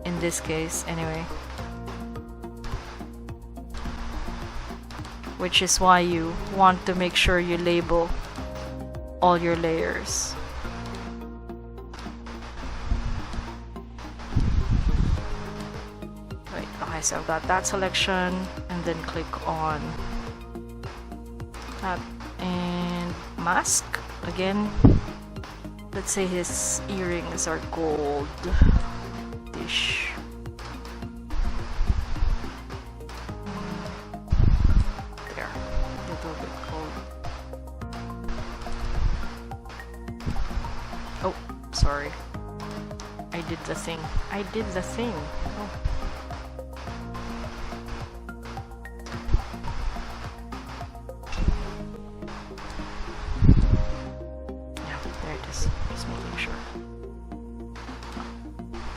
in this case anyway. Which is why you want to make sure you label all your layers. Right, okay, so I've got that selection, and then click on that and mask again. Let's say his earrings are gold-ish. There, a little bit gold. Oh, sorry. I did the thing. Oh.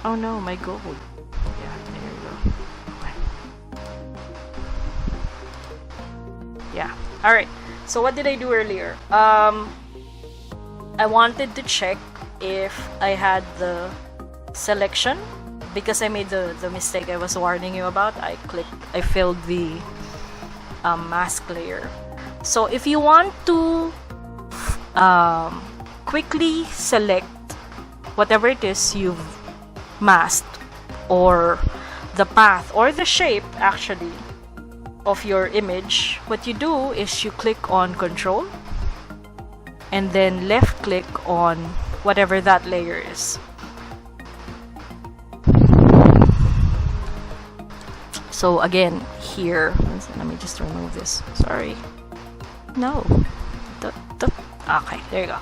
Oh no, my gold. Yeah, there you go. Okay. Yeah. Alright. So what did I do earlier? I wanted to check if I had the selection because I made the mistake I was warning you about. I filled the mask layer. So if you want to quickly select whatever it is you've masked, or the path or the shape actually of your image, what you do is you click on Control and then left click on whatever that layer is. So again here, let me just remove this. Sorry. No. Okay, there you go.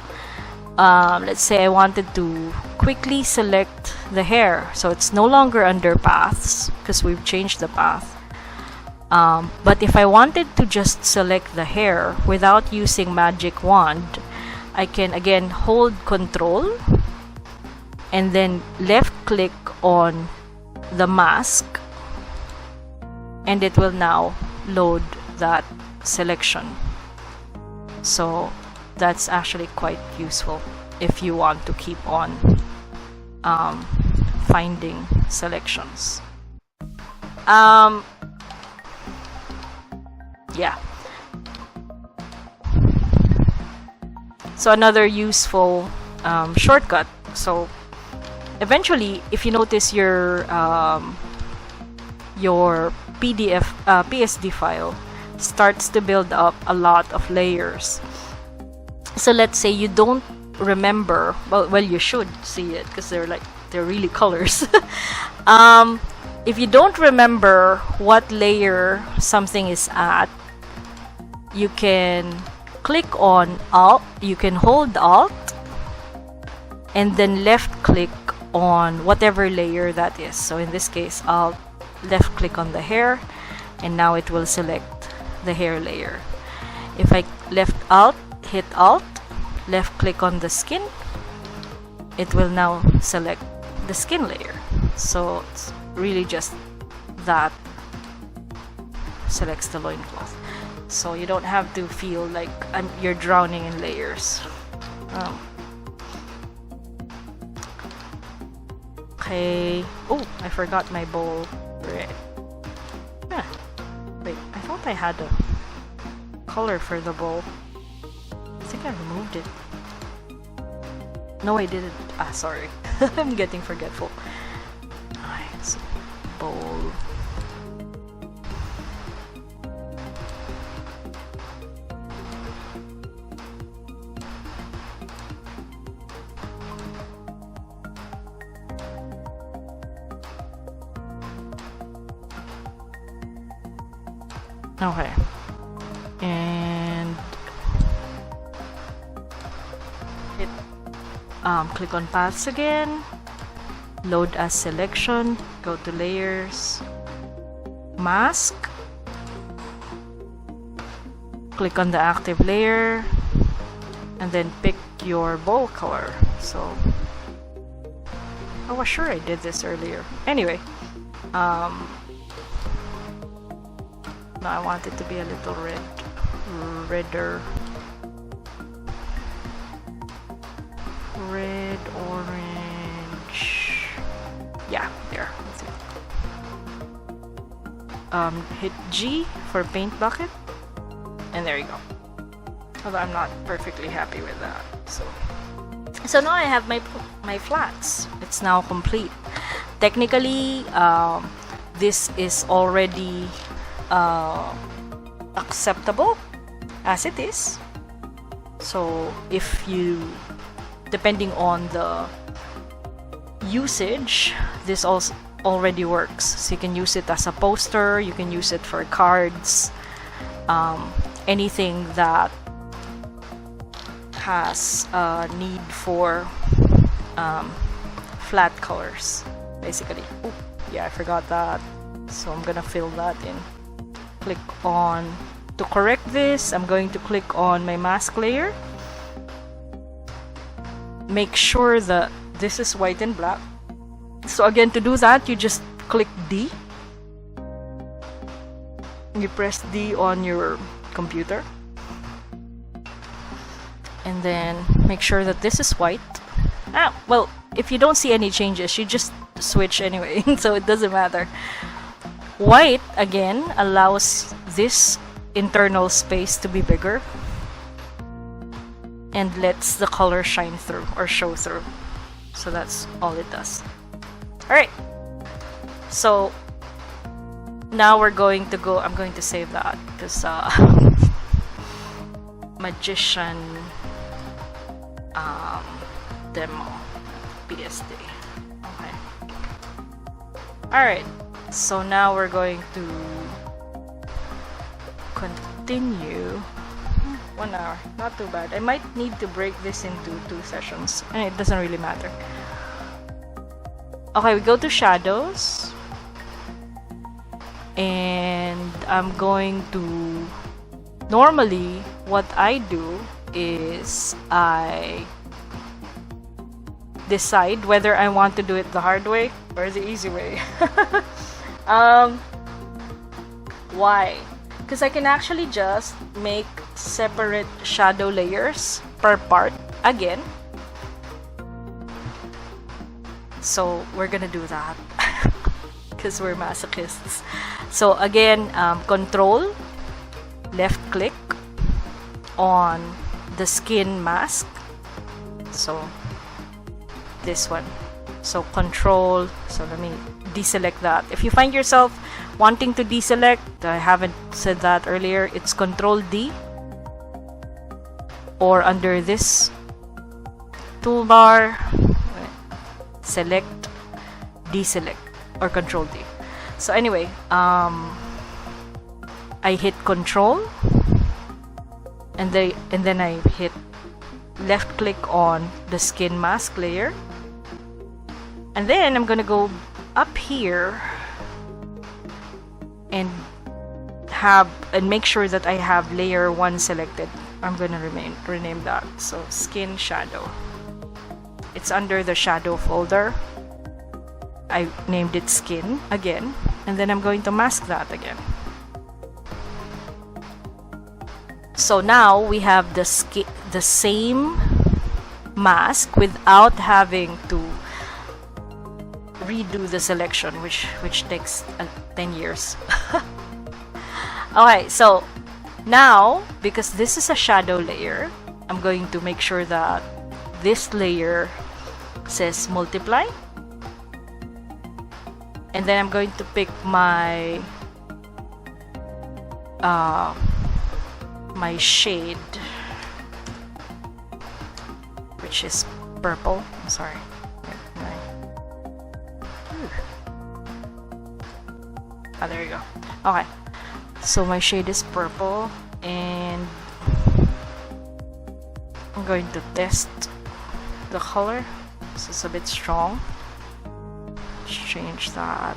Let's say I wanted to quickly select the hair, so it's no longer under paths because we've changed the path. But if I wanted to just select the hair without using magic wand, I can again hold Control and then left click on the mask, and it will now load that selection. So that's actually quite useful if you want to keep on finding selections. Yeah. So another useful shortcut. So eventually, if you notice your PSD file starts to build up a lot of layers. So let's say you don't remember, well you should see it because they're really colors. If you don't remember what layer something is at, you can click on Alt, you can hold Alt and then left click on whatever layer that is. So in this case, I'll left click on the hair and now it will select the hair layer. If I hit Alt, left click on the skin, it will now select the skin layer. So it's really just that selects the loincloth. So you don't have to feel like you're drowning in layers. Okay. Oh, I forgot my bowl. Red. Wait, I thought I had a color for the bowl. I think I removed it. No, I didn't. Sorry. I'm getting forgetful. Alright, so bowl. Okay. And hit click on paths again, load as selection, go to layers, mask, click on the active layer and then pick your bowl color. So I was sure I did this earlier. Anyway, no, I want it to be a little redder. Red, orange. Yeah, there. I hit G for paint bucket, and there you go. Although I'm not perfectly happy with that. So now I have my flats. It's now complete. Technically, this is already acceptable as it is. So if you, depending on the usage, this also already works. So you can use it as a poster, you can use it for cards, anything that has a need for flat colors, basically. Ooh, yeah, I forgot that. So I'm gonna fill that in. Click on, to correct this, I'm going to click on my mask layer. Make sure that this is white and black. So again, to do that, you just click D. You press D on your computer. And then make sure that this is white. Well, if you don't see any changes, you just switch anyway, so it doesn't matter. White, again, allows this internal space to be bigger and lets the color shine through or show through. So that's all it does. Alright, so now we're going to go, I'm going to save that because Magician demo PSD. Okay. Alright, so now we're going to continue. 1 hour, not too bad. I might need to break this into 2 sessions, and it doesn't really matter. Okay, we go to shadows, and I'm going to, normally what I do is I decide whether I want to do it the hard way or the easy way. Why? Because I can actually just make separate shadow layers per part again. So we're gonna do that because we're masochists. So again, control, left click on the skin mask. So this one. So control, so let me deselect that. If you find yourself wanting to deselect, I haven't said that earlier, it's control D, or under this toolbar, select, deselect, or control D. So anyway, I hit control, and then I hit left click on the skin mask layer, and then I'm gonna go up here and make sure that I have layer 1 selected. I'm gonna rename that, so skin shadow. It's under the shadow folder. I named it skin again, and then I'm going to mask that again. So now we have the same mask without having to redo the selection, which takes 10 years. Okay, so now, because this is a shadow layer, I'm going to make sure that this layer says multiply, and then I'm going to pick my my shade, which is purple. I'm sorry. Ah, there you go. Okay, so my shade is purple, and I'm going to test the color. So it's a bit strong. Let's change that.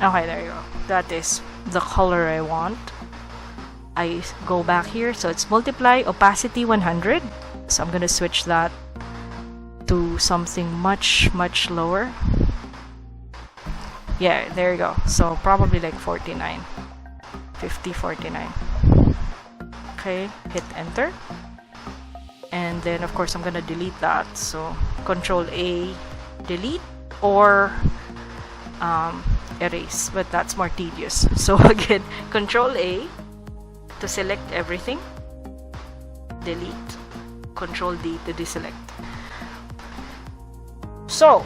Okay, there you go. That is the color I want. I go back here, so it's multiply, opacity 100. So I'm gonna switch that to something much lower. Yeah, there you go. So probably like 49, 50, 49. Okay, hit enter, and then of course I'm gonna delete that. So Control A, delete, or erase, but that's more tedious. So again, Control A to select everything, delete, Control D to deselect. So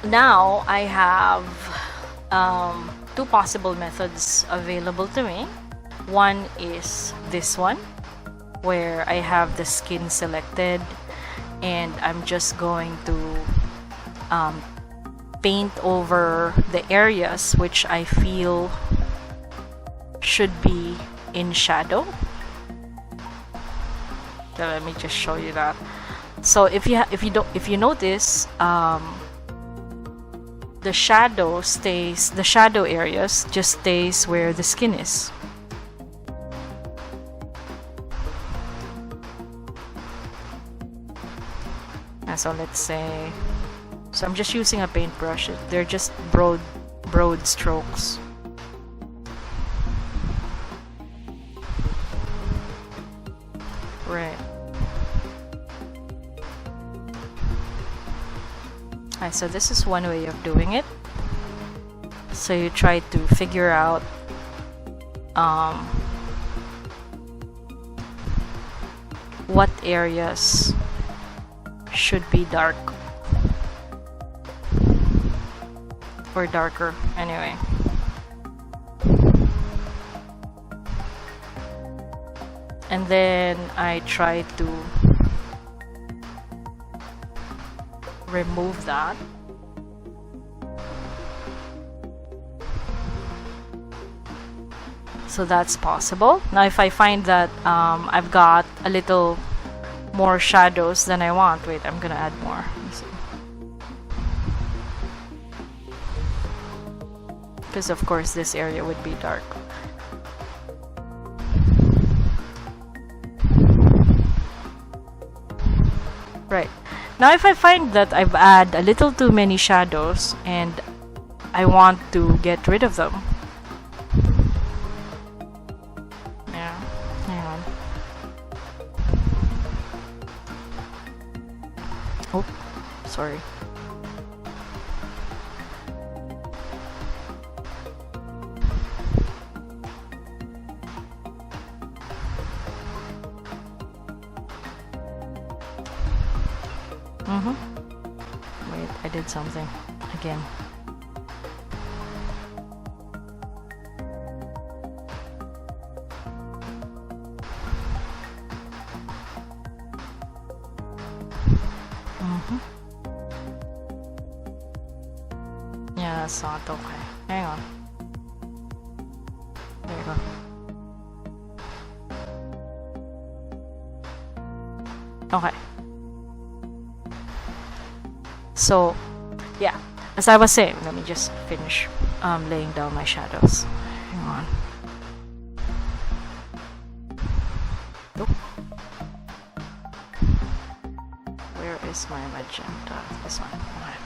now I have two possible methods available to me. One is this one, where I have the skin selected and I'm just going to paint over the areas which I feel should be in shadow. So let me just show you that. So if you notice, the shadow areas just stays where the skin is. And so let's say, so I'm just using a paintbrush. They're just broad strokes. Right. Alright, so this is one way of doing it. So you try to figure out what areas should be dark or darker anyway. And then I try to remove that. So that's possible. Now if I find that I've got a little more shadows than I want, wait, I'm gonna add more. Because of course this area would be dark. Right. Now if I find that I've added a little too many shadows and I want to get rid of them. Yeah, hang on. Oh, sorry. Wait, I did something again. Yeah, that's not okay. Hang on. There you go. Okay. So, yeah, as I was saying, let me just finish laying down my shadows. Hang on. Nope. Where is my magenta? This one. Okay.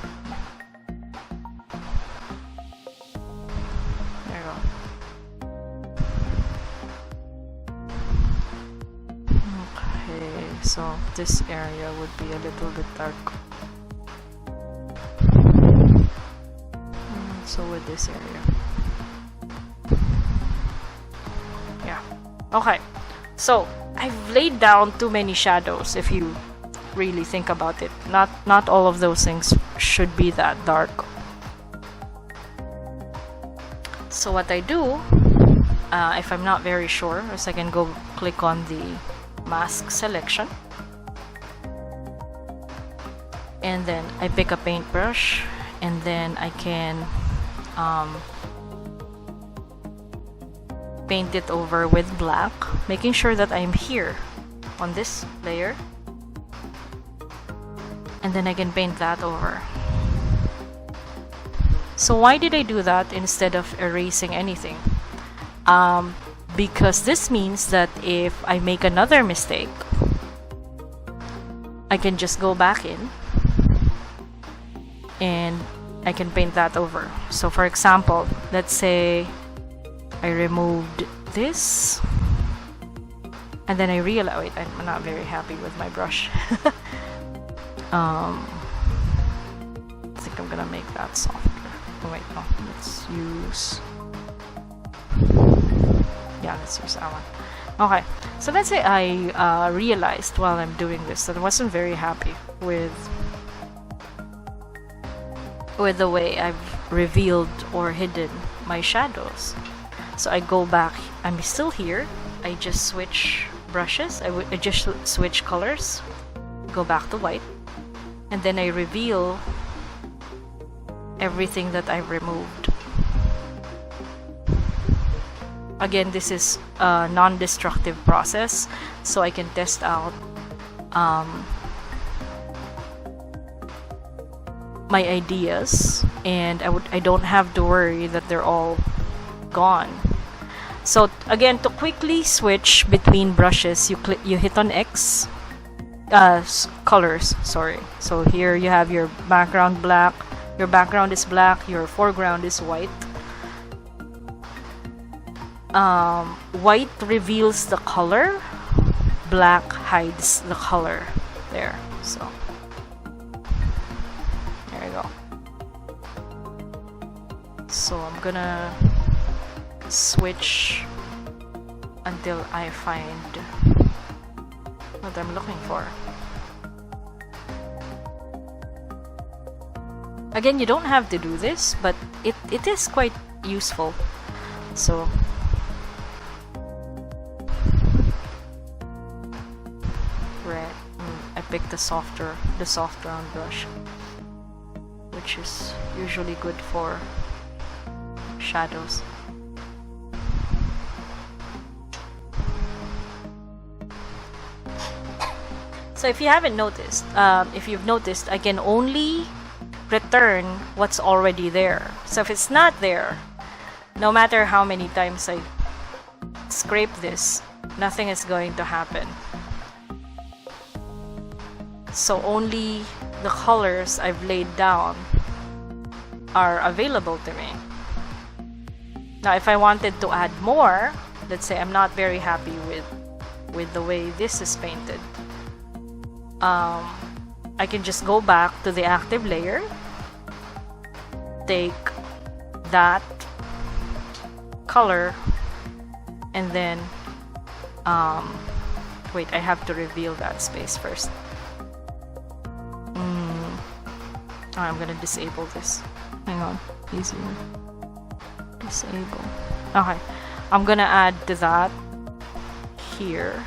There you go. Okay, so this area would be a little bit dark. So with this area. Yeah. Okay. So I've laid down too many shadows if you really think about it. Not all of those things should be that dark. So what I do, if I'm not very sure, is I can go click on the mask selection. And then I pick a paintbrush and then I can paint it over with black, making sure that I'm here on this layer, and then I can paint that over. So why did I do that instead of erasing anything? Because this means that if I make another mistake, I can just go back in and I can paint that over. So for example, let's say I removed this and then I realized, wait, I'm not very happy with my brush. I think I'm gonna make that softer. wait, no, let's use, yeah, let's use that one. Okay, so let's say I realized while I'm doing this that I wasn't very happy with the way I've revealed or hidden my shadows. So I go back, I'm still here, I just switch brushes, I just switch colors, go back to white, and then I reveal everything that I've removed. Again, this is a non-destructive process, so I can test out my ideas, and I don't have to worry that they're all gone. So again, to quickly switch between brushes, you hit on X, colors, sorry. So here you have your background black, your background is black, your foreground is white. White reveals the color, black hides the color there. So there you go. So I'm gonna switch until I find what I'm looking for. Again, you don't have to do this, but it is quite useful. So red, I picked the soft round brush, which is usually good for shadows. So if you haven't noticed, if you've noticed, I can only return what's already there. So if it's not there, no matter how many times I scrape this, nothing is going to happen. So only the colors I've laid down are available to me. Now if I wanted to add more, let's say I'm not very happy with the way this is painted, I can just go back to the active layer, take that color, and then wait, I have to reveal that space first. I'm gonna disable this. Hang on, easier. Disable. Okay, I'm gonna add to that here.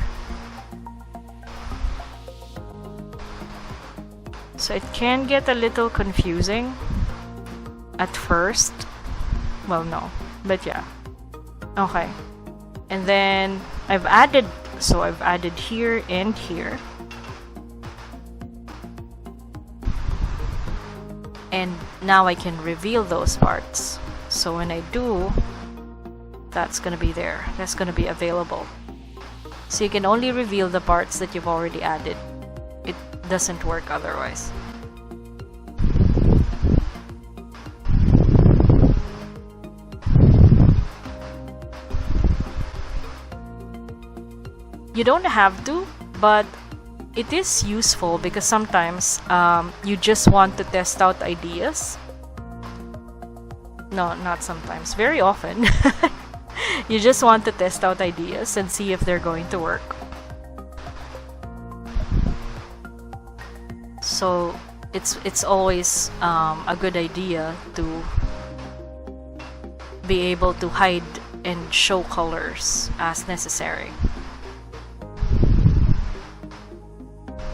So it can get a little confusing at first. Well, no, but yeah. Okay, and then I've added here and here, and now I can reveal those parts. So when I do, that's gonna be there, that's gonna be available. So you can only reveal the parts that you've already added. It doesn't work otherwise. You don't have to, but it is useful because sometimes you just want to test out ideas. No, not sometimes, very often. You just want to test out ideas and see if they're going to work. So it's always a good idea to be able to hide and show colors as necessary.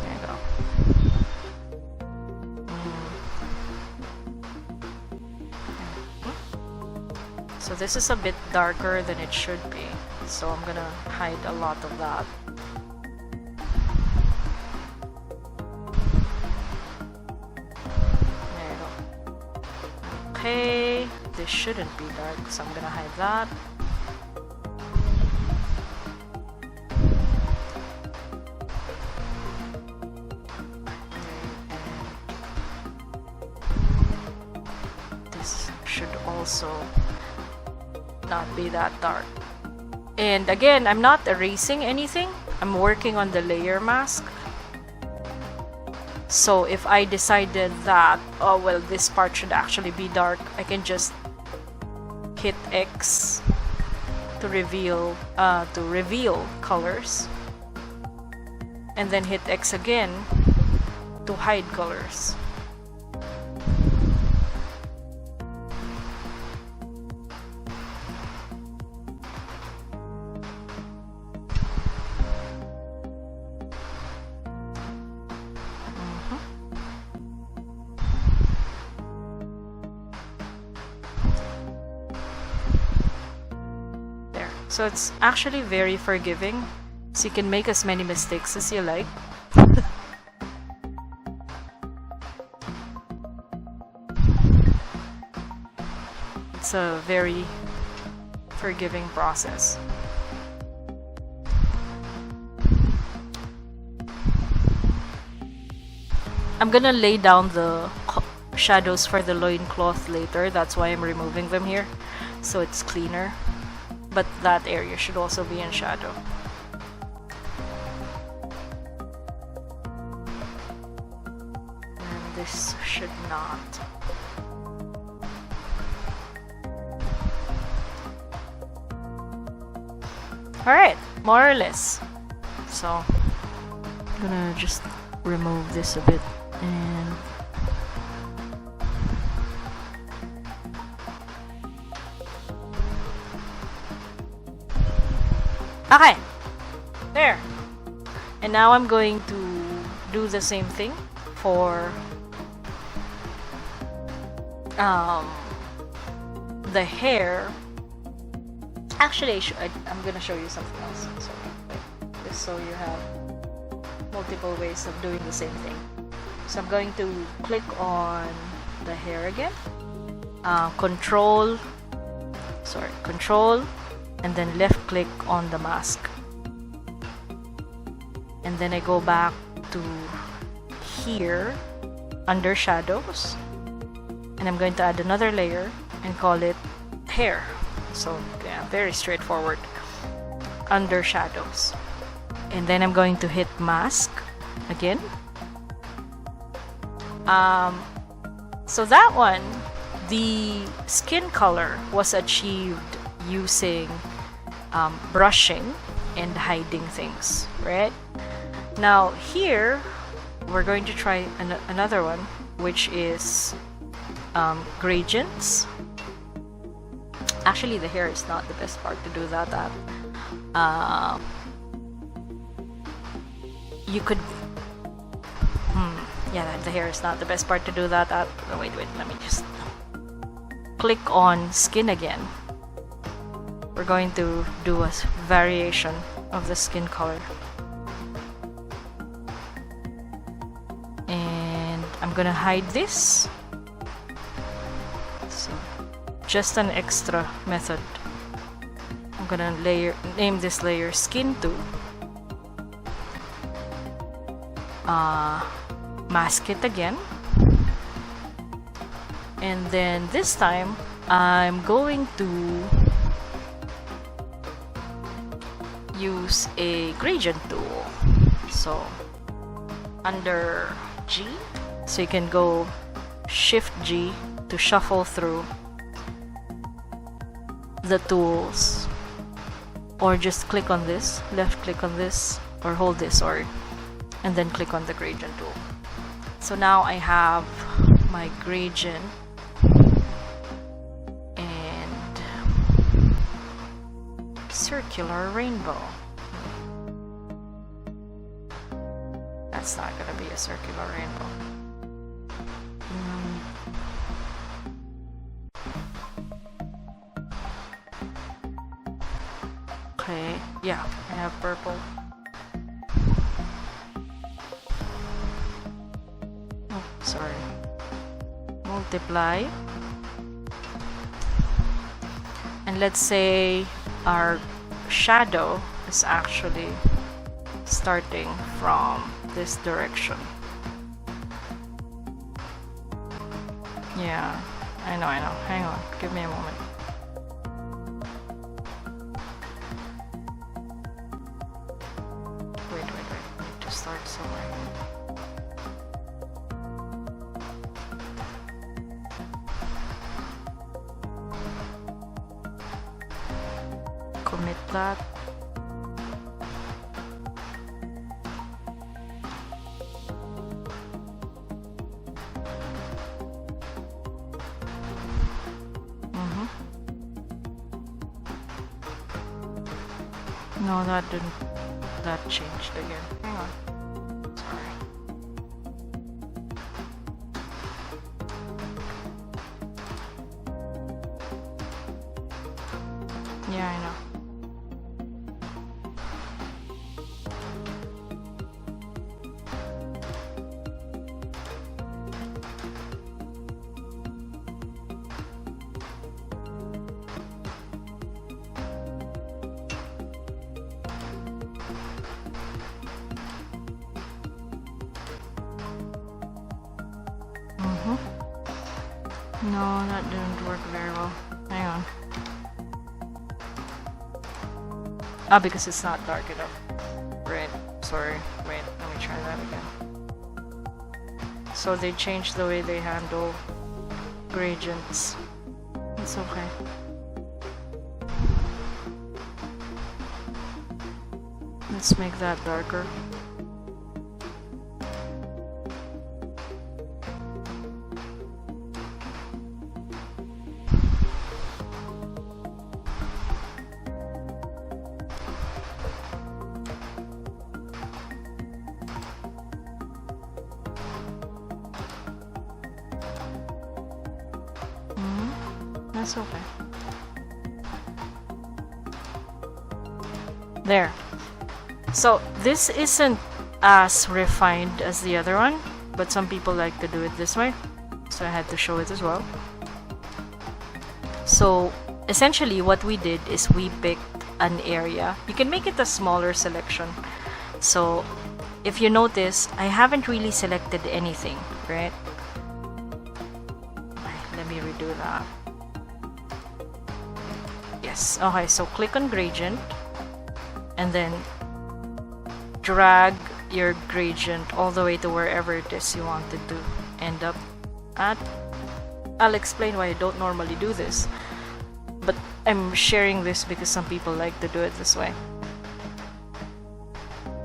There you go. So this is a bit darker than it should be, so I'm gonna hide a lot of that. Okay, this shouldn't be dark, so I'm gonna hide that. This should also not be that dark. And again, I'm not erasing anything, I'm working on the layer mask. So if I decided that, oh well, this part should actually be dark, I can just hit X to reveal colors, and then hit X again to hide colors. So it's actually very forgiving, so you can make as many mistakes as you like. It's a very forgiving process. I'm gonna lay down the shadows for the loincloth later, that's why I'm removing them here, so it's cleaner. But that area should also be in shadow. And this should not. Alright, more or less. So, I'm gonna just remove this a bit and okay, there. And now I'm going to do the same thing for the hair. Actually, I'm gonna show you something else. So, just so you have multiple ways of doing the same thing. So I'm going to click on the hair again. Control, and then left click on the mask, and then I go back to here under shadows, and I'm going to add another layer and call it hair. So yeah, very straightforward. Under shadows, and then I'm going to hit mask again. So that one, the skin color was achieved using brushing and hiding things, right? Now here we're going to try another one, which is gradients. Actually, the hair is not the best part to do that at. You could yeah, the hair is not the best part to do that at. Oh, wait, let me just click on skin again. We're going to do a variation of the skin color, and I'm gonna hide this. So just an extra method. I'm gonna name this layer skin 2, mask it again, and then this time I'm going to use a gradient tool. So under G, so you can go Shift G to shuffle through the tools, or just click on this, left click on this, or hold this, and then click on the gradient tool. So now I have my gradient and circular rainbow. That's not gonna be a circular rainbow. Okay, yeah, I have purple. Oh, sorry. Multiply. And let's say our shadow is actually starting from this direction. Yeah, I know. Hang on, give me a moment. Wait. I need to start somewhere. commit that. No, that didn't. That changed again. Hang on. Sorry. Yeah, I know. No, that didn't work very well. Hang on. Ah, because it's not dark enough. Right. Sorry. Wait, let me try that again. So they changed the way they handle gradients. It's okay. Let's make that darker. That's okay. There. So this isn't as refined as the other one, but some people like to do it this way, so I had to show it as well. So essentially what we did is we picked an area. You can make it a smaller selection. So if you notice, I haven't really selected anything, right? Let me redo that. Yes. Okay, so click on gradient and then drag your gradient all the way to wherever it is you wanted to end up at. I'll explain why I don't normally do this, but I'm sharing this because some people like to do it this way.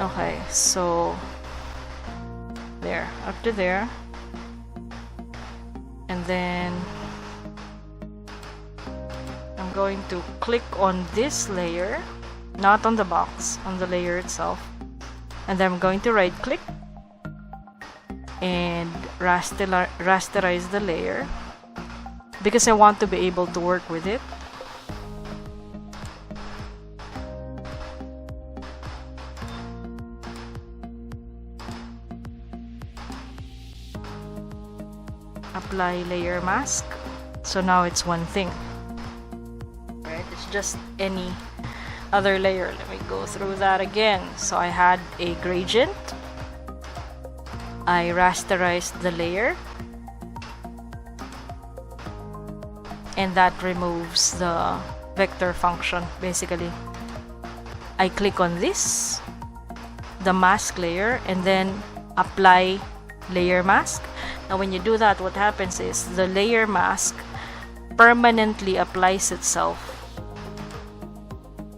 Okay, so there, up to there, and then I'm going to click on this layer, not on the box, on the layer itself, and then I'm going to right click and rasterize the layer because I want to be able to work with it. Apply layer mask. So now it's one thing. Right? It's just any other layer. Let me go through that again. So I had a gradient. I rasterized the layer. And that removes the vector function, basically. I click on this, the mask layer, and then apply layer mask. Now when you do that, what happens is the layer mask permanently applies itself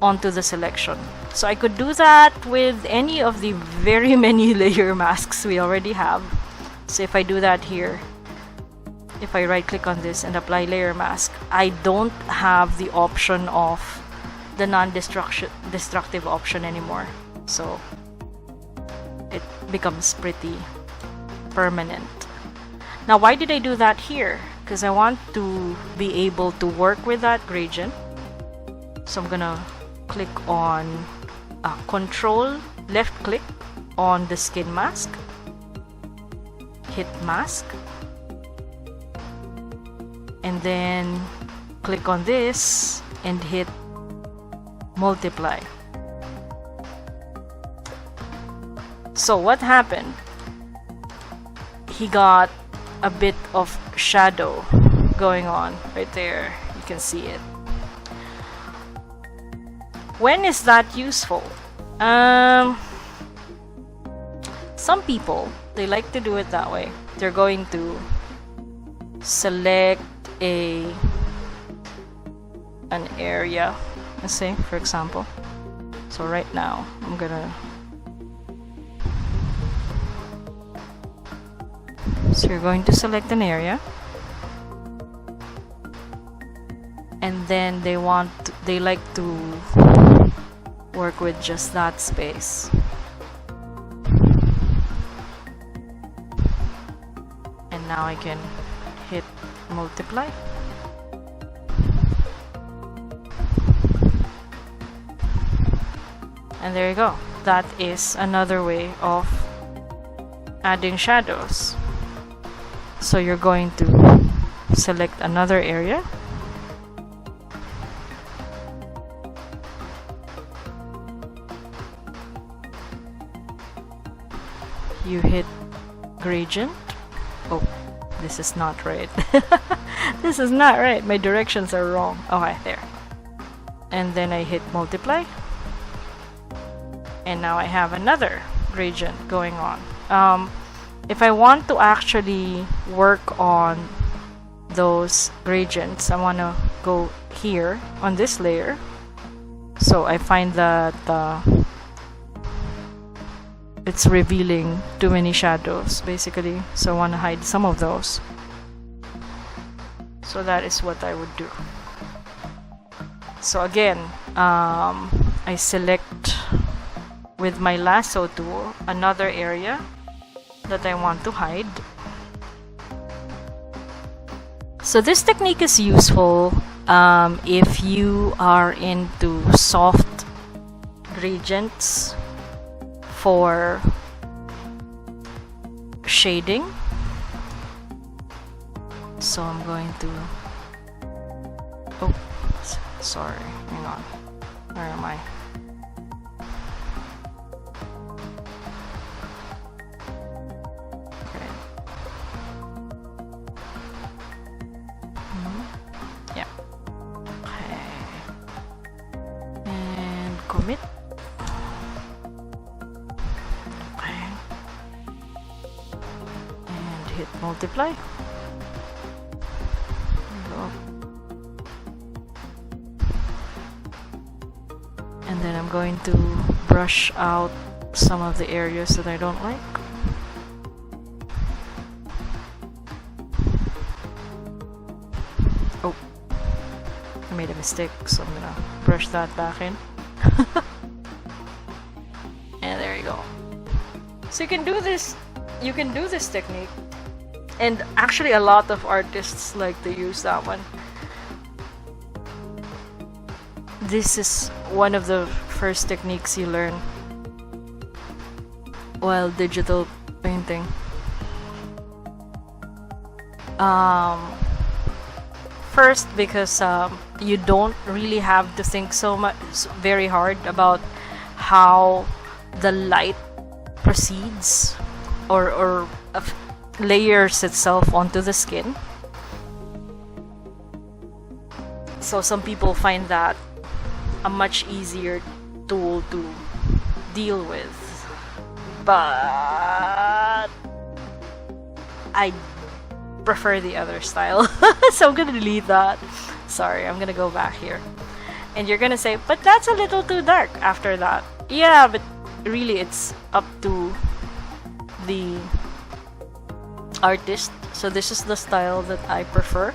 onto the selection. So I could do that with any of the very many layer masks we already have. So if I do that here, if I right click on this and apply layer mask, I don't have the option of the non-destructive option anymore. So it becomes pretty permanent. Now why did I do that here? Because I want to be able to work with that gradient. So I'm gonna click on control, left click on the skin mask, hit mask, and then click on this and hit multiply. So what happened? He got a bit of shadow going on right there. You can see it. When is that useful? Some people, they like to do it that way. They're going to select an area. let's say, for example. So right now, I'm gonna... So you're going to select an area. And then they like to work with just that space. And now I can hit multiply. And there you go. That is another way of adding shadows. So you're going to select another area. You hit gradient. Oh, this is not right. This is not right. My directions are wrong. Okay, there. And then I hit multiply. And now I have another gradient going on. If I want to actually work on those gradients, I want to go here on this layer. So I find that it's revealing too many shadows, basically. So I want to hide some of those. So that is what I would do. So again, I select with my lasso tool another area that I want to hide. So this technique is useful if you are into soft gradients for shading. So I'm going to... Oh, sorry, hang on. Where am I? Okay. Yeah. Okay. And commit. Okay. And hit multiply. And then I'm going to brush out some of the areas that I don't like. Oh, I made a mistake, so I'm gonna brush that back in. And there you go. So you can do this technique. And actually a lot of artists like to use that one. This is one of the first techniques you learn while digital painting. First, because you don't really have to think so much, very hard about how the light proceeds or layers itself onto the skin. So some people find that a much easier tool to deal with, but I prefer the other style. So I'm gonna delete that. Sorry, I'm gonna go back here. And you're gonna say, but that's a little too dark after that. Yeah, but really it's up to the artist. So this is the style that I prefer.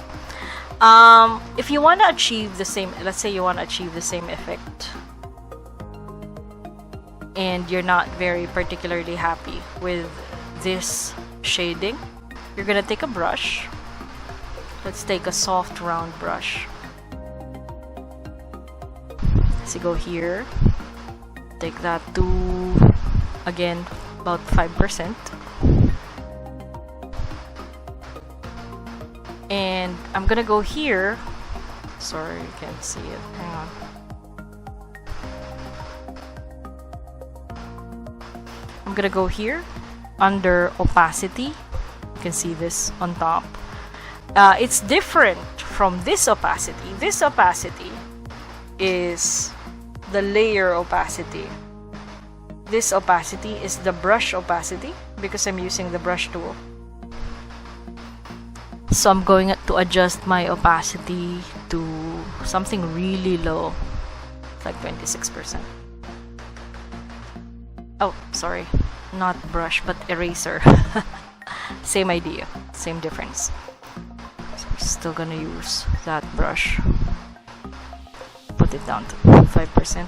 If you want to achieve the same, let's say you want to achieve the same effect and you're not very particularly happy with this shading, you're gonna take a brush. Let's take a soft round brush. So go here, take that to, again, about 5%. And I'm gonna go here. Sorry, you can't see it. Hang on. I'm gonna go here under opacity. You can see this on top. It's different from this opacity. This opacity is the layer opacity. This opacity is the brush opacity because I'm using the brush tool. So I'm going to adjust my opacity to something really low. It's like 26%. Oh, sorry. Not brush, but eraser. Same idea, same difference. So I'm still gonna use that brush. Put it down to 5%.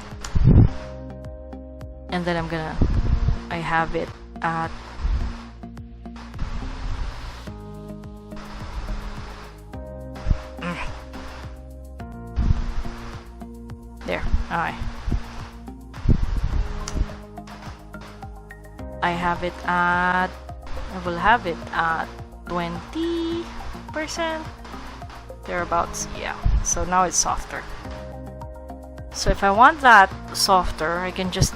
And then I have it at there. Alright. I will have it at 20% thereabouts. Yeah, so now it's softer. So if I want that softer, I can just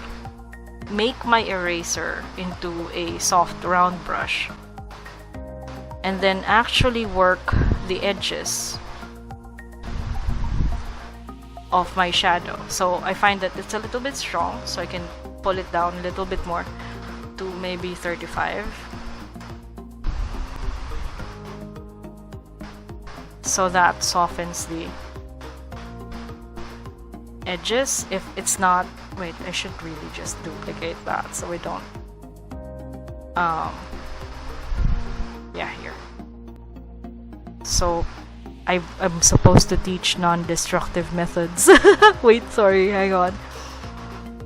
make my eraser into a soft round brush and then actually work the edges of my shadow. So I find that it's a little bit strong, so I can pull it down a little bit more to maybe 35. So that softens the edges. If it's not, wait, I should really just duplicate that so we don't yeah, here. So I'm supposed to teach non-destructive methods. Wait, sorry, hang on.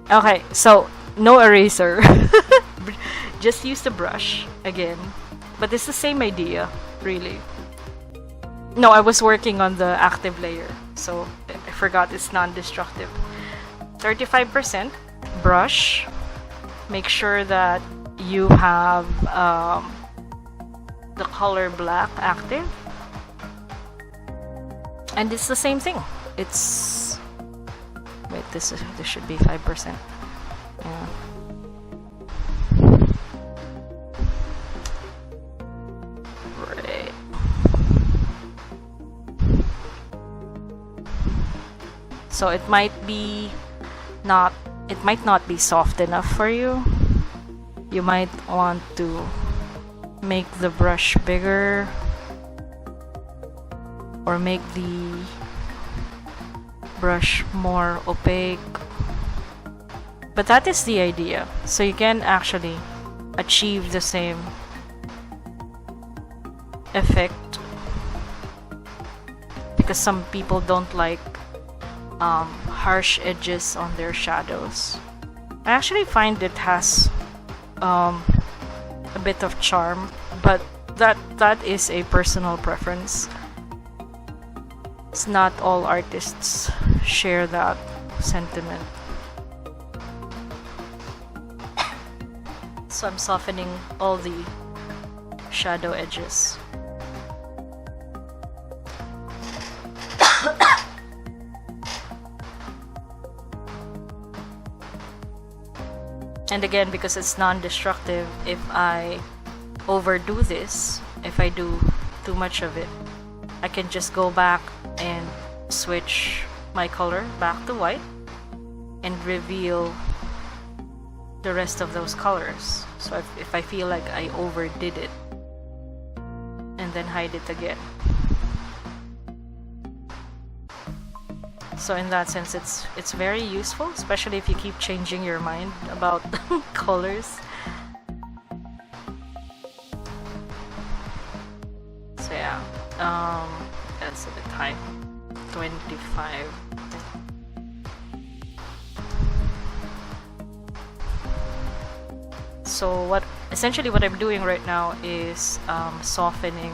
Okay, so no eraser. Just use the brush again, but it's the same idea, really. No, I was working on the active layer, so I forgot it's non-destructive. 35% brush. Make sure that you have the color black active, and it's the same thing. It's wait, this should be 5%. Yeah. Right. So it might not be soft enough for you. You might want to make the brush bigger or make the brush more opaque. But that is the idea. So you can actually achieve the same effect, because some people don't like harsh edges on their shadows. I actually find it has a bit of charm, but that is a personal preference. It's not all artists share that sentiment. So I'm softening all the shadow edges. And again, because it's non-destructive, if I overdo this, if I do too much of it, I can just go back and switch my color back to white and reveal the rest of those colors. So if I feel like I overdid it, and then hide it again. So in that sense, it's very useful, especially if you keep changing your mind about colors. So yeah, that's a bit high. 25. So essentially what I'm doing right now is softening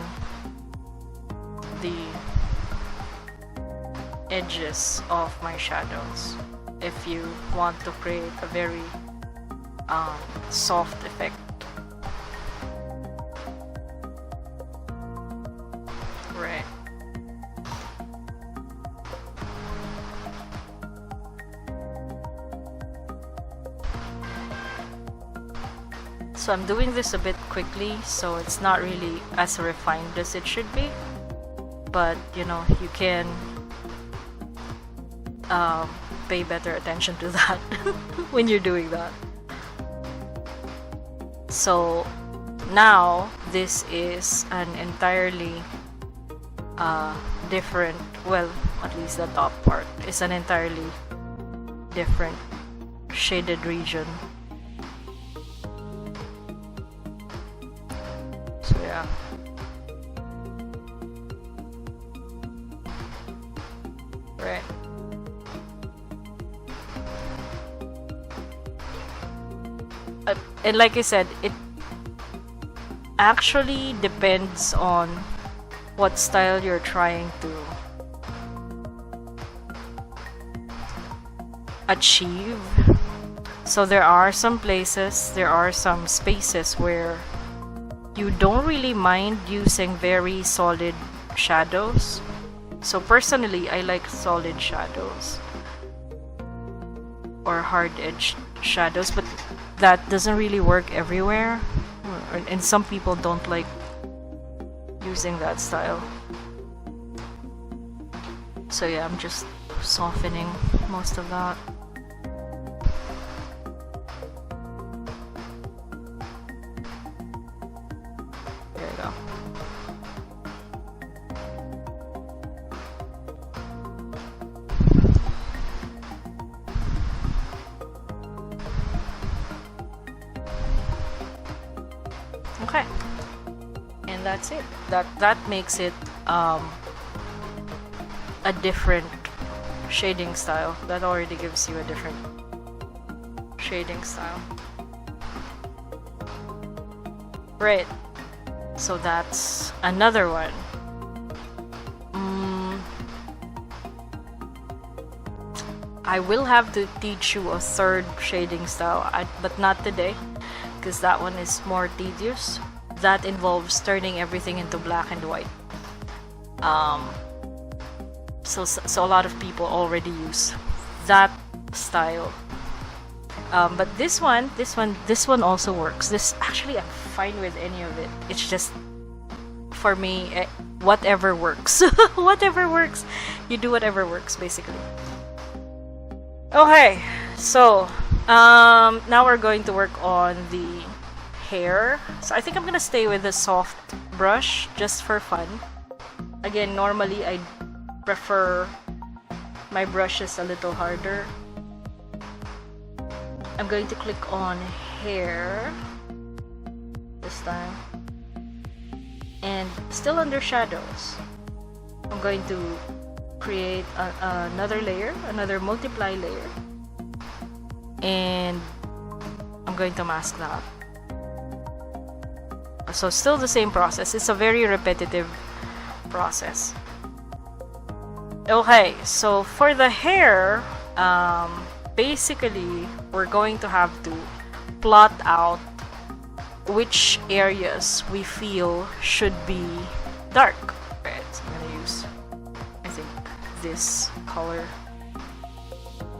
the edges of my shadows. If you want to create a very soft effect. Right. So I'm doing this a bit quickly, so it's not really as refined as it should be, but you know, you can pay better attention to that when you're doing that. So now this is an entirely different, well, at least the top part is an entirely different shaded region. So yeah. Right. And like I said, it actually depends on what style you're trying to achieve. So there are some places, there are some spaces where you don't really mind using very solid shadows. So personally, I like solid shadows or hard-edged shadows, but that doesn't really work everywhere, and some people don't like using that style. So yeah, I'm just softening most of that. There you go. Okay, and that's it. That makes it a different shading style. That already gives you a different shading style. Right. So that's another one. I will have to teach you a third shading style, but not today, because that one is more tedious. That involves turning everything into black and white. So a lot of people already use that style. But this one also works. This actually, I'm fine with any of it. It's just, for me, whatever works. Whatever works. You do whatever works, basically. Okay, so now we're going to work on the hair. So I think I'm gonna stay with the soft brush just for fun. Again, normally I prefer my brushes a little harder. I'm going to click on hair this time, and still under shadows, I'm going to create another layer, another multiply layer, and I'm going to mask that. So still the same process. It's a very repetitive process. Okay, so for the hair, basically we're going to have to plot out which areas we feel should be dark. Right, so I'm gonna use, I think, this color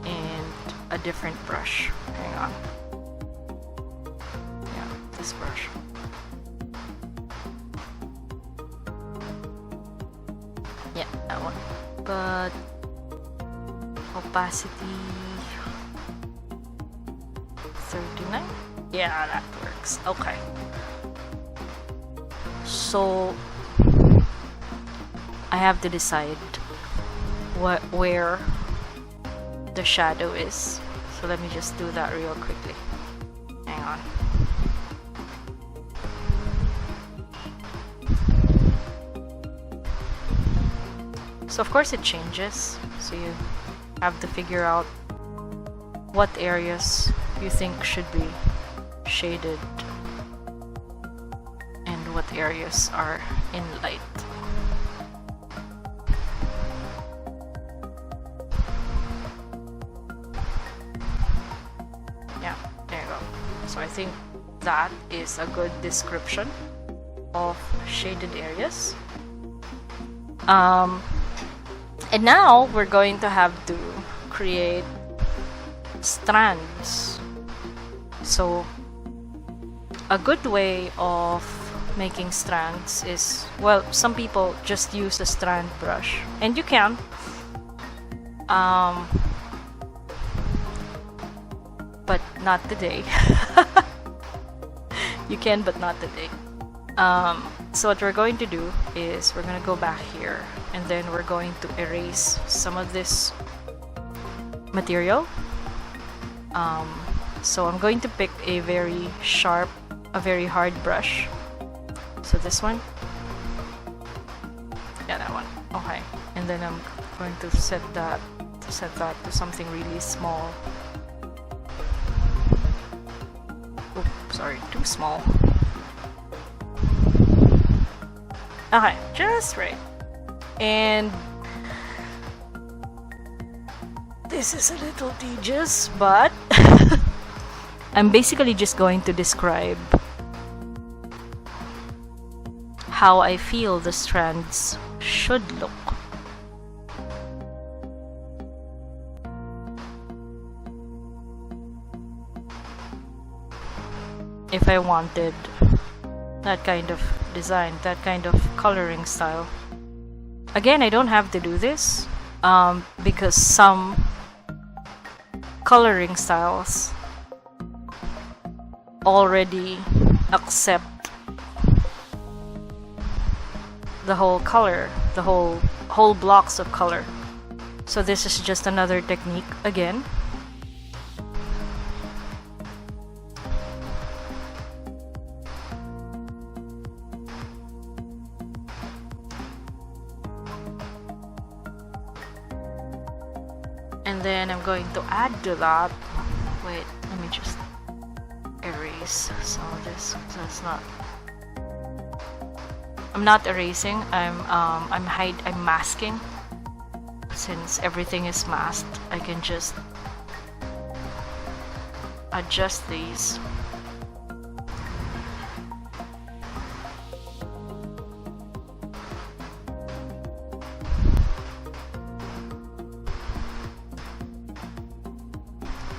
and a different brush. Hang on. Yeah, this brush. Yeah, that one. But opacity 39? Yeah, that works. Okay. So I have to decide where the shadow is. So let me just do that real quickly. Hang on. So of course it changes, so you have to figure out what areas you think should be shaded and what areas are in light. Yeah, there you go. So I think that is a good description of shaded areas. And now we're going to have to create strands. So a good way of making strands is, well, some people just use a strand brush, and you can. But not today. You can, but not today. So what we're going to do is we're going to go back here, and then we're going to erase some of this material, So I'm going to pick a very sharp, a very hard brush. So this one. Yeah, that one. Okay. And then I'm going to set that to something really small. Oh, sorry, too small. Okay, just right. And this is a little tedious, but I'm basically just going to describe how I feel the strands should look. If I wanted that kind of design, that kind of coloring style. Again, I don't have to do this because some coloring styles already accept the whole color, the whole blocks of color. So this is just another technique again. And then I'm going to add to that. Wait, let me just erase some of this. So it's not. I'm not erasing. I'm masking. Since everything is masked, I can just adjust these.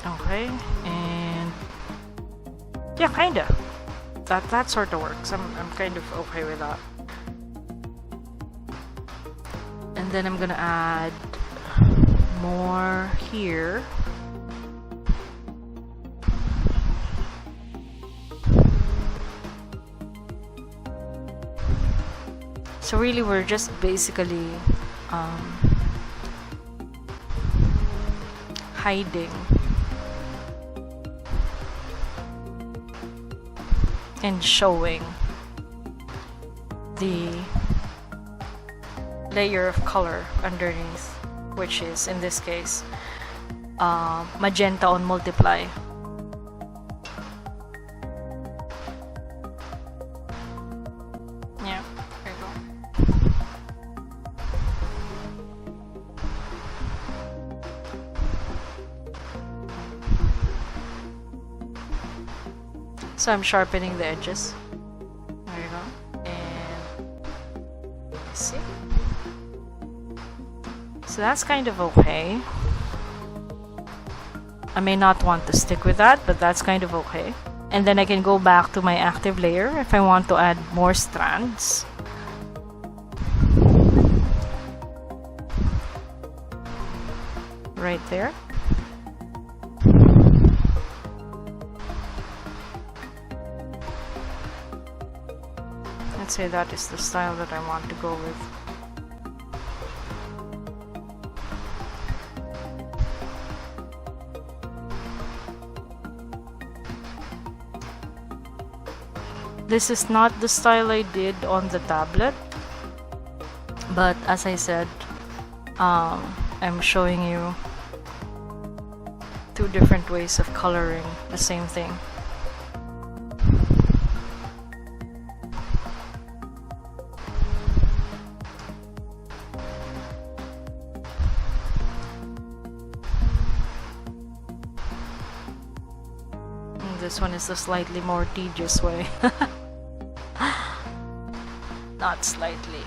Okay, and yeah, kinda. That sort of works. I'm kind of okay with that. And then I'm gonna add more here. So really, we're just basically hiding and showing the layer of color underneath, which is in this case magenta on multiply. Yeah, there you go. So I'm sharpening the edges. There you go. And see. So that's kind of okay. I may not want to stick with that, but that's kind of okay. And then I can go back to my active layer if I want to add more strands. Right there. Let's say that is the style that I want to go with. This is not the style I did on the tablet, but as I said, I'm showing you two different ways of coloring the same thing. This one is the slightly more tedious way. Not slightly.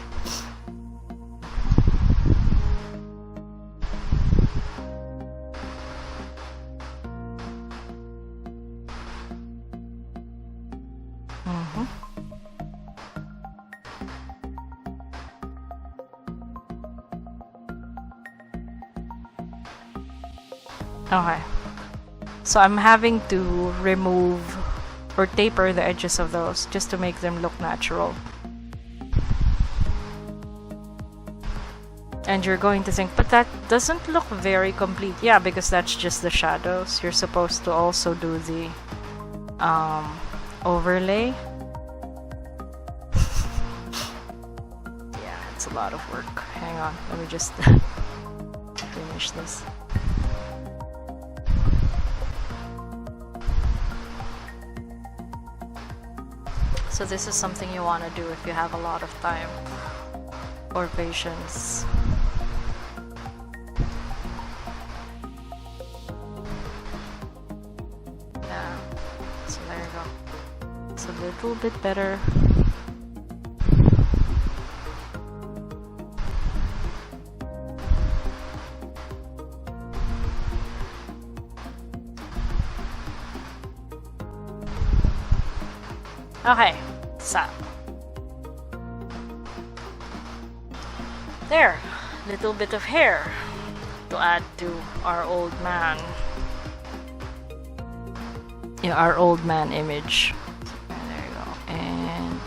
Okay. So I'm having to remove or taper the edges of those just to make them look natural. And you're going to think, but that doesn't look very complete. Yeah, because that's just the shadows. You're supposed to also do the overlay. Yeah, it's a lot of work. Hang on, let me just finish this. So this is something you want to do if you have a lot of time or patience. Yeah, so there you go. It's a little bit better. Okay, so there, little bit of hair to add to our old man. Yeah, our old man image. There you go. And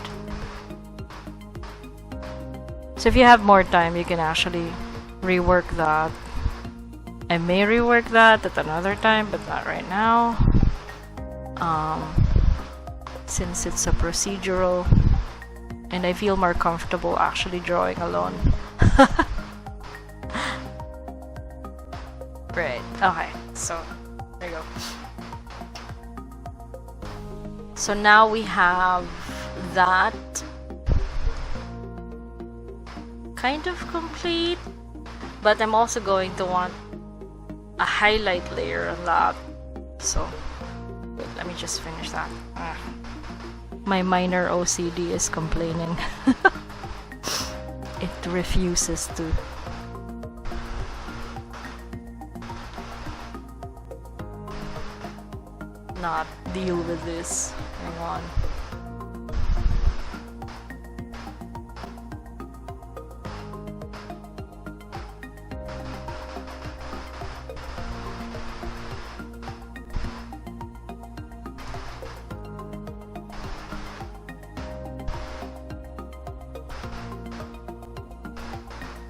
so if you have more time, you can actually rework that. I may rework that at another time, but not right now. Since it's a procedural and I feel more comfortable actually drawing alone. Right, okay, so there you go. So now we have that kind of complete, but I'm also going to want a highlight layer on that. So wait, let me just finish that. My minor OCD is complaining. It refuses to. Not deal with this. Hang on.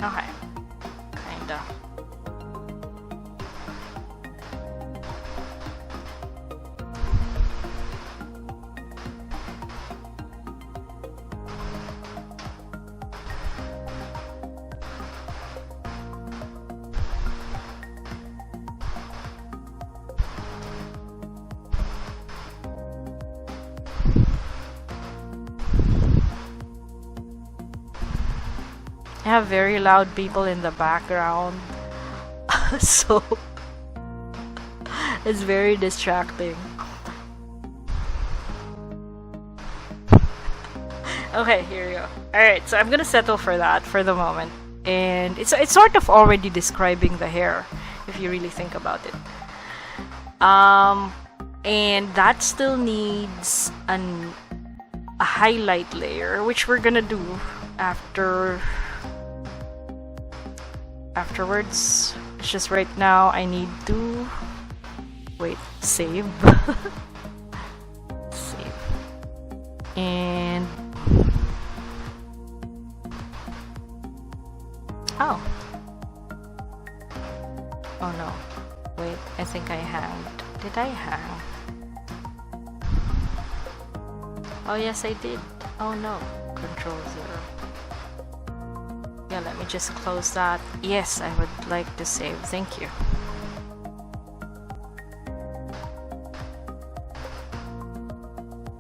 Okay, kinda. I have very loud people in the background, so it's very distracting. Okay, here we go. Alright, so I'm gonna settle for that for the moment. And it's sort of already describing the hair, if you really think about it. And that still needs a highlight layer, which we're gonna do afterwards. It's just right now I need to wait, save. Save. And oh no, wait, I think I hanged. Did I hang? Oh yes, I did. Oh no, Control 0. Yeah, let me just close that. Yes, I would like to save. Thank you.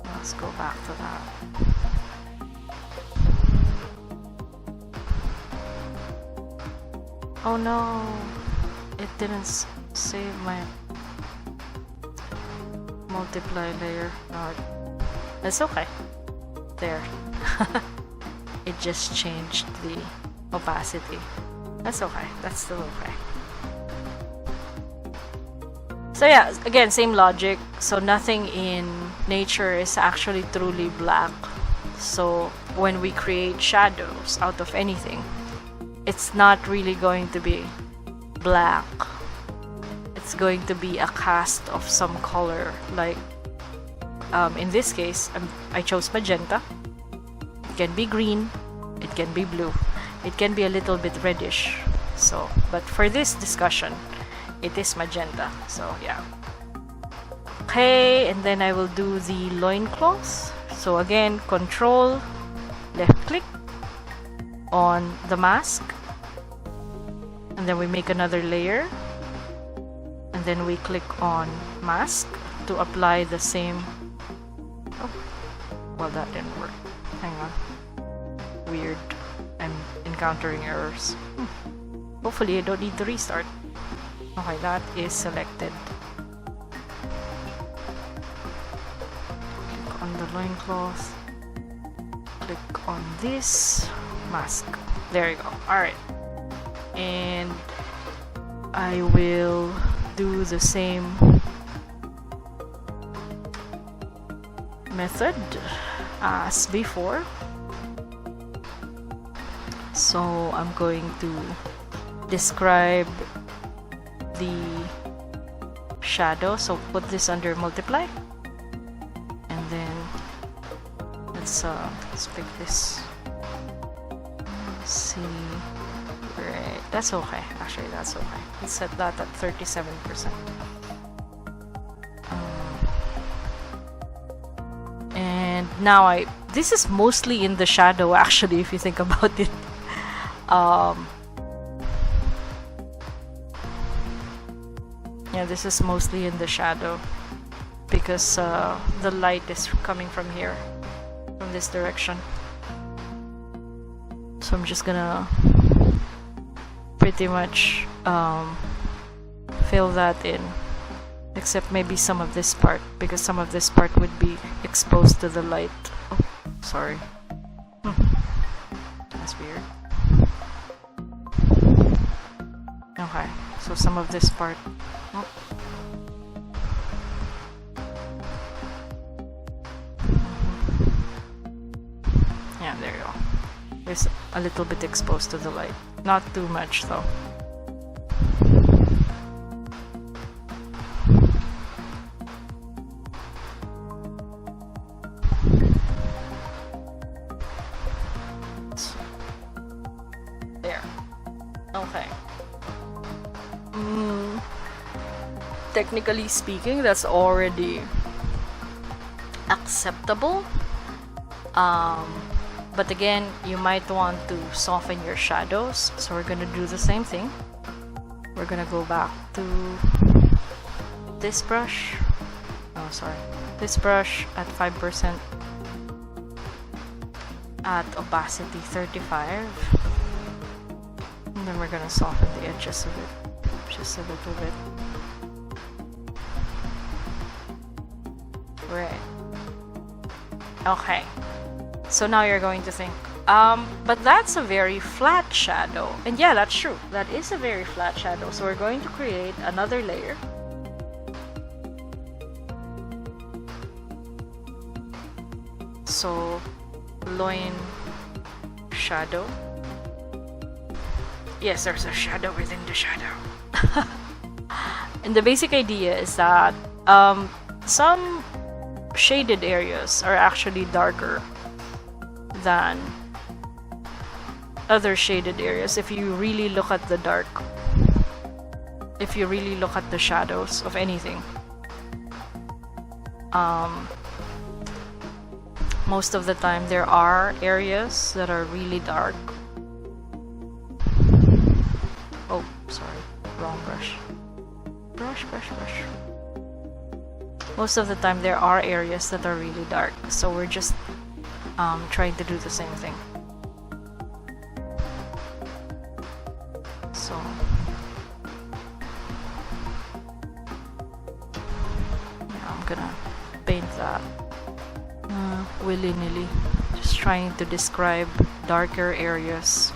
Let's go back to that. Oh no, it didn't save my multiply layer. No, it's okay. There. It just changed the opacity. That's okay. That's still okay. So yeah, again, same logic. So nothing in nature is actually truly black. So when we create shadows out of anything, it's not really going to be black. It's going to be a cast of some color. Like in this case, I chose magenta. It can be green. It can be blue. It can be a little bit reddish, So, but for this discussion, it is magenta. So yeah. Okay, and then I will do the loincloth. So again, control, left click on the mask, and then we make another layer, and then we click on mask to apply the same. Oh, well, that didn't work. Hang on. Weird. I'm encountering errors. Hopefully I don't need to restart. Okay, that is selected. Click on the loincloth. Click on this mask. There you go. Alright. And I will do the same method as before. So I'm going to describe the shadow. So put this under multiply, and then let's pick this. Let's see. Right, that's okay. Actually, that's okay. Let's set that at 37%. And now this is mostly in the shadow, actually, if you think about it. Yeah, this is mostly in the shadow because the light is coming from here, from this direction. So I'm just gonna pretty much fill that in, except maybe some of this part, because some of this part would be exposed to the light. Oh, sorry. That's weird. Okay, so some of this part. Oh. Yeah, there you go. It's a little bit exposed to the light. Not too much though. There. Okay. Technically speaking, that's already acceptable. But again, you might want to soften your shadows. So we're gonna do the same thing. We're gonna go back to this brush. Oh, sorry. This brush at 5%. At opacity 35. And then we're gonna soften the edges of it. Just a little bit. Right. Okay. So now you're going to think, but that's a very flat shadow. And yeah, that's true. That is a very flat shadow. So we're going to create another layer. So, loin shadow. Yes, there's a shadow within the shadow. And the basic idea is that some shaded areas are actually darker than other shaded areas if you really look at the dark. If you really look at the shadows of anything. Most of the time there are areas that are really dark. Oh, sorry. Wrong brush. Brush. Most of the time there are areas that are really dark. So we're just trying to do the same thing. So yeah, I'm gonna paint that willy-nilly, just trying to describe darker areas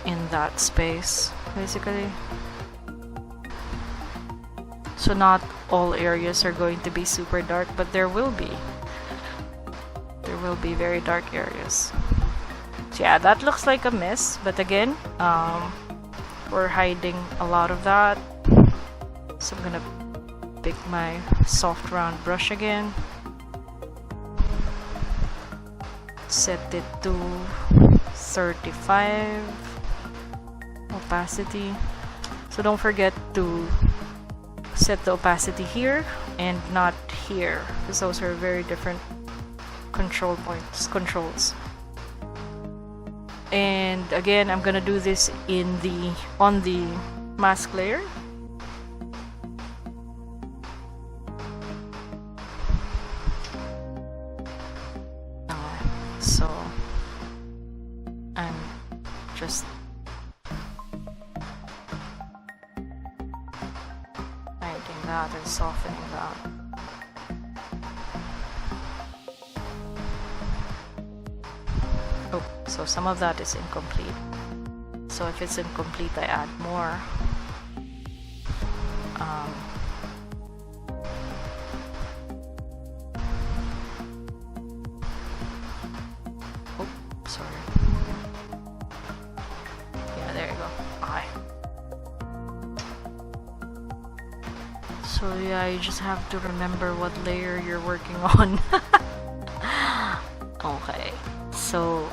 in that space, basically. So not all areas are going to be super dark, but there will be very dark areas. So yeah, that looks like a mess, but again, we're hiding a lot of that. So I'm gonna pick my soft round brush again, set it to 35 opacity. So don't forget to set the opacity here and not here, because those are very different controls. And again, I'm gonna do this on the mask layer. So I'm just hiding that and softening that. Oh, so some of that is incomplete. So if it's incomplete, I add more. Oh, sorry. Yeah, there you go. Okay. So yeah, you just have to remember what layer you're working on. Okay, so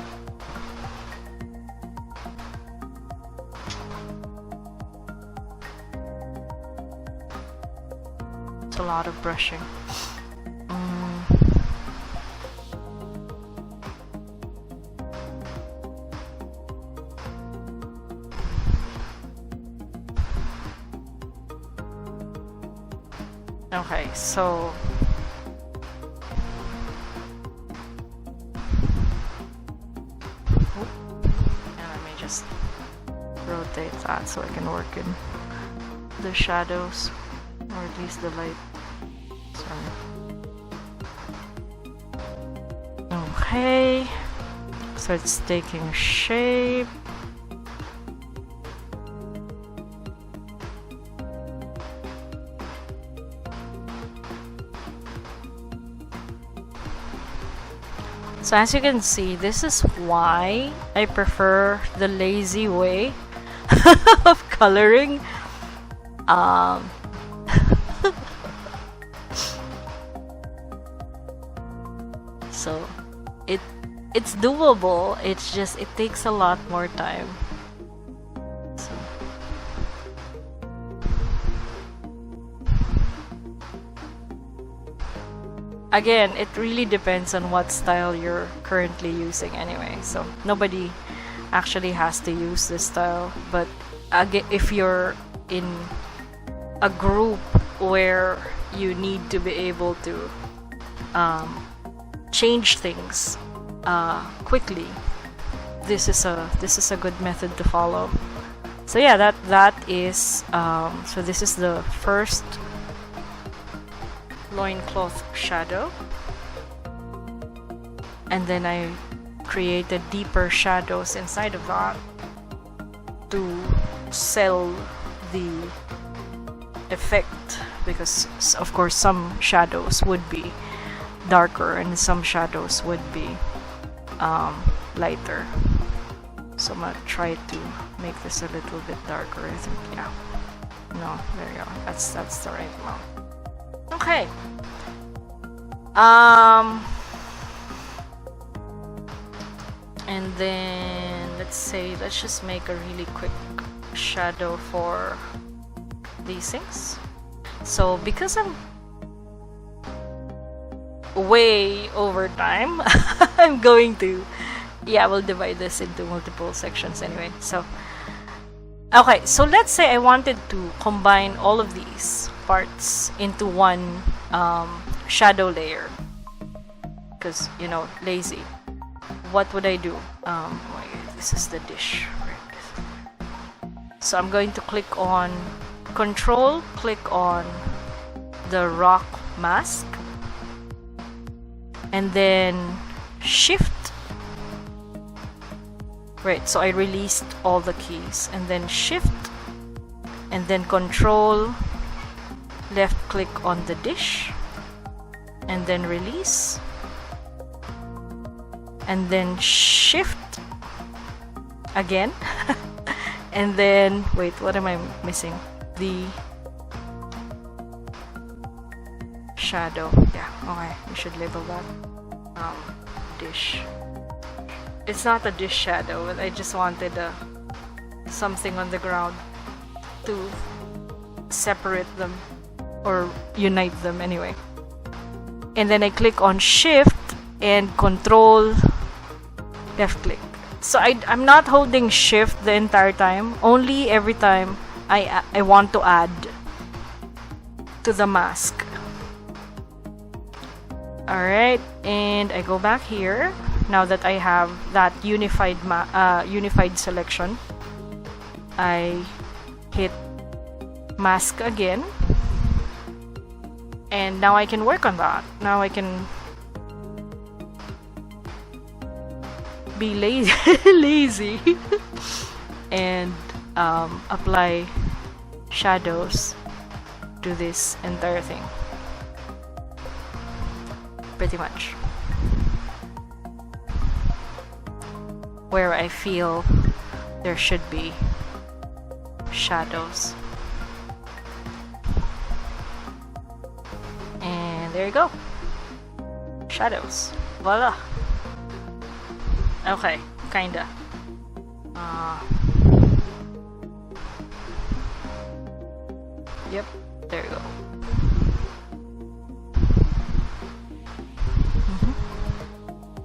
it's a lot of brushing. Okay, so let me just rotate that so I can work in the shadows, or at least the light. Sorry. Okay, so it's taking shape. So as you can see, this is why I prefer the lazy way of coloring. So it's doable. It's just it takes a lot more time. So. Again, it really depends on what style you're currently using anyway. So nobody actually has to use this style, but again, if you're in a group where you need to be able to change things quickly, this is a good method to follow. So yeah, that is so this is the first loincloth shadow, and then I created deeper shadows inside of that to sell the effect, because of course some shadows would be darker and some shadows would be lighter. So I'm gonna try to make this a little bit darker, I think. Yeah, no, there you go, that's the right amount. Okay. And then let's just make a really quick shadow for these things. So because I'm way over time, I'm going to, yeah, we'll divide this into multiple sections anyway. So okay, so let's say I wanted to combine all of these parts into one shadow layer, because you know, lazy. What would I do? This is the dish, right? So I'm going to click on Control, click on the rock mask, and then Shift. Right, so I released all the keys, and then Shift, and then Control, left click on the dish, and then release, and then Shift again. And then wait, what am I missing? The shadow. Yeah, okay, we should label that dish. it's not a dish shadow, but I just wanted something on the ground to separate them or unite them anyway. And then I click on Shift and Control left click. So I'm not holding Shift the entire time, only every time I want to add to the mask. Alright, and I go back here. Now that I have that unified selection, I hit mask again, and now I can work on that. Now I can be lazy and apply shadows to this entire thing. Pretty much where I feel there should be shadows. And there you go. Shadows. Voila. Okay, kinda. Yep, there you go.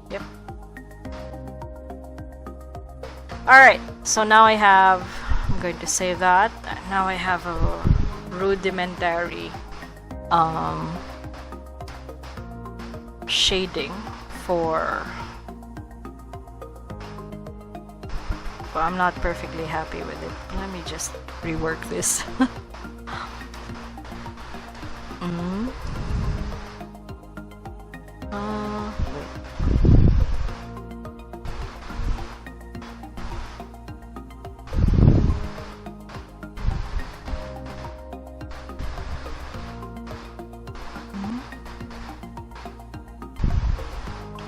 Yep. Alright, so now I'm going to save that. Now I have a rudimentary shading for, but I'm not perfectly happy with it. Let me just rework this. Wait.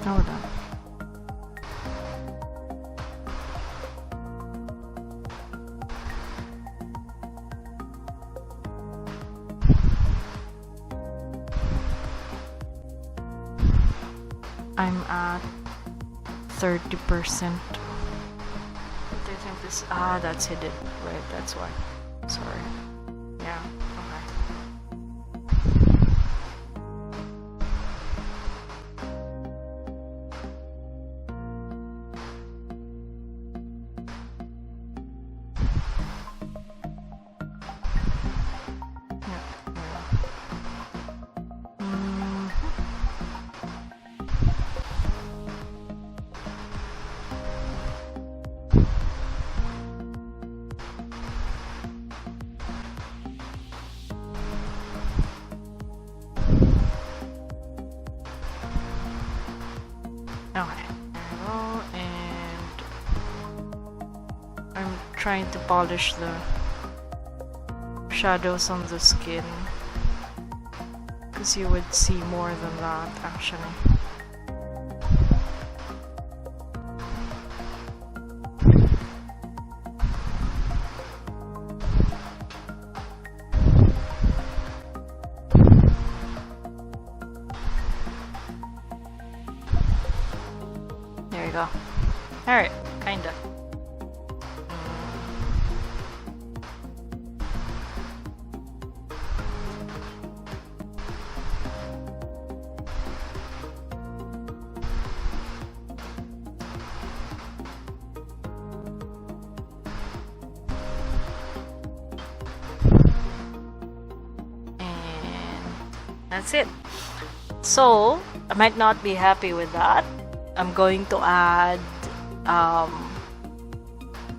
Hold on. I'm at 30%. I think this, that's hidden, right? That's why. Sorry. Yeah, okay. And I'm trying to polish the shadows on the skin, because you would see more than that actually. There you go. Alright, kinda. That's it. So I might not be happy with that. I'm going to add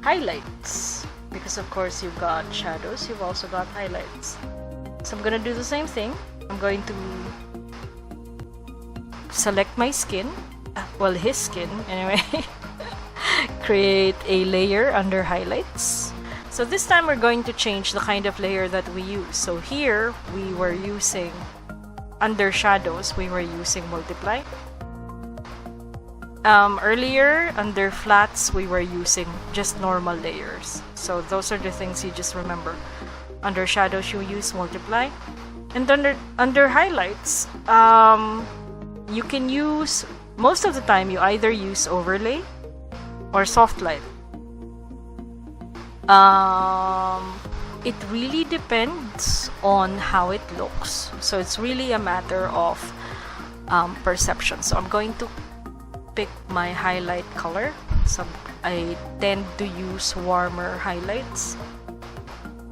highlights, because of course you've got shadows, you've also got highlights. So I'm gonna do the same thing. I'm going to select my skin, well, his skin anyway. Create a layer under highlights. So this time we're going to change the kind of layer that we use. So here we were using, under shadows, we were using multiply. Earlier, under flats, we were using just normal layers. So those are the things you just remember. Under shadows, you use multiply. And under highlights, you can use, most of the time, you either use overlay or soft light. It really depends on how it looks. So it's really a matter of perception. So I'm going to pick my highlight color. So I tend to use warmer highlights.